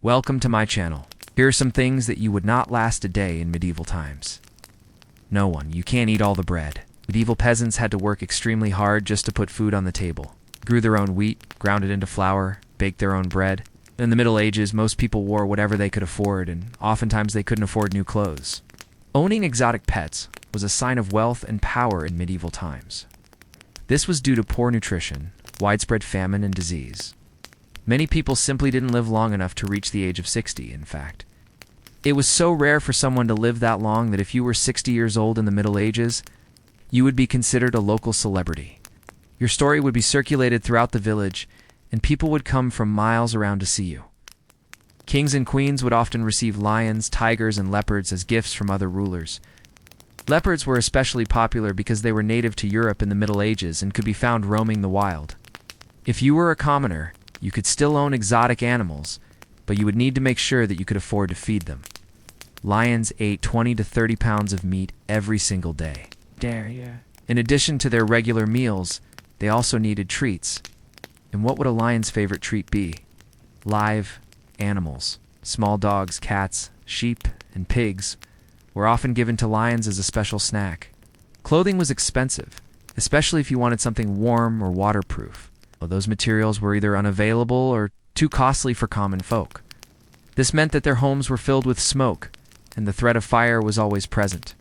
Welcome to my channel. Here are some things that you would not last a day in medieval times. No one. You can't eat all the bread. Medieval peasants had to work extremely hard just to put food on the table. Grew their own wheat, ground it into flour, baked their own bread. In the Middle Ages, most people wore whatever they could afford, and oftentimes they couldn't afford new clothes. Owning exotic pets was a sign of wealth and power in medieval times. This was due to poor nutrition, widespread famine, and disease. Many people simply didn't live long enough to reach the age of 60, in fact. It was so rare for someone to live that long that if you were 60 years old in the Middle Ages, you would be considered a local celebrity. Your story would be circulated throughout the village, and people would come from miles around to see you. Kings and queens would often receive lions, tigers, and leopards as gifts from other rulers. Leopards were especially popular because they were native to Europe in the Middle Ages and could be found roaming the wild. If you were a commoner, you could still own exotic animals, but you would need to make sure that you could afford to feed them. Lions ate 20 to 30 pounds of meat every single day. In addition to their regular meals, they also needed treats. And what would a lion's favorite treat be? Live animals. Small dogs, cats, sheep, and pigs were often given to lions as a special snack. Clothing was expensive, especially if you wanted something warm or waterproof. Those materials were either unavailable or too costly for common folk. This meant that their homes were filled with smoke, and the threat of fire was always present.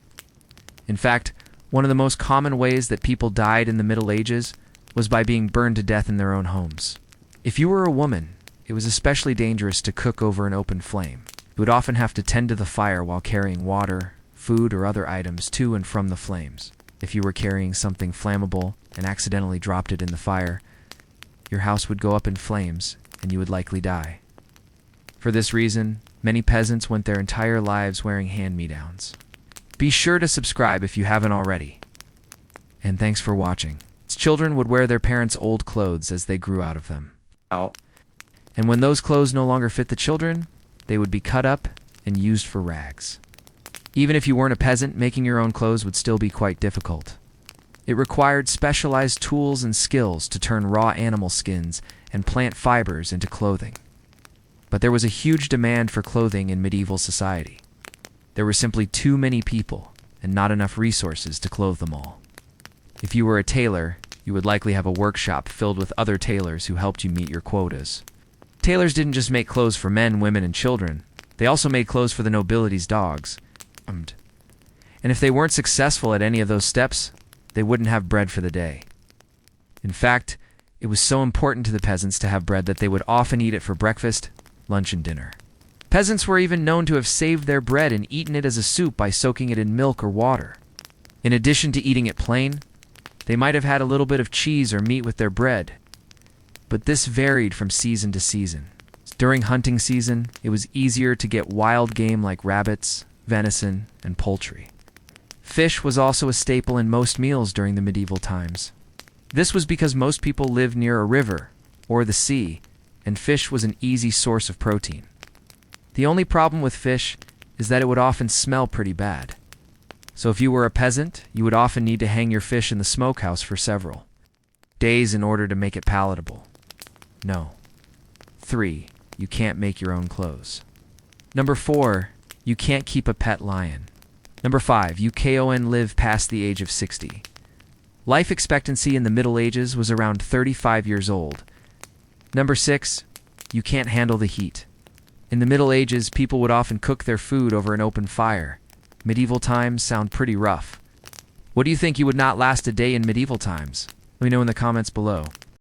In fact, one of the most common ways that people died in the Middle Ages was by being burned to death in their own homes. If you were a woman, it was especially dangerous to cook over an open flame. You would often have to tend to the fire while carrying water, food, or other items to and from the flames. If you were carrying something flammable and accidentally dropped it in the fire, your house would go up in flames, and you would likely die. For this reason, many peasants went their entire lives wearing hand-me-downs. Be sure to subscribe if you haven't already. And thanks for watching. Children would wear their parents' old clothes as they grew out of them. And when those clothes no longer fit the children, they would be cut up and used for rags. Even if you weren't a peasant, making your own clothes would still be quite difficult. It required specialized tools and skills to turn raw animal skins and plant fibers into clothing. But there was a huge demand for clothing in medieval society. There were simply too many people and not enough resources to clothe them all. If you were a tailor, you would likely have a workshop filled with other tailors who helped you meet your quotas. Tailors didn't just make clothes for men, women, and children. They also made clothes for the nobility's dogs. And if they weren't successful at any of those steps, they wouldn't have bread for the day. In fact, it was so important to the peasants to have bread that they would often eat it for breakfast, lunch, and dinner. Peasants were even known to have saved their bread and eaten it as a soup by soaking it in milk or water. In addition to eating it plain, they might have had a little bit of cheese or meat with their bread. But this varied from season to season. During hunting season, it was easier to get wild game like rabbits, venison, and poultry. Fish was also a staple in most meals during the medieval times. This was because most people lived near a river or the sea, and fish was an easy source of protein. The only problem with fish is that it would often smell pretty bad. So if you were a peasant, you would often need to hang your fish in the smokehouse for several days in order to make it palatable. No. 3. You can't make your own clothes. Number 4. You can't keep a pet lion. Number 5. You can't live past the age of 60. Life expectancy in the Middle Ages was around 35 years old. Number 6. You can't handle the heat. In the Middle Ages, people would often cook their food over an open fire. Medieval times sound pretty rough. What do you think you would not last a day in medieval times? Let me know in the comments below.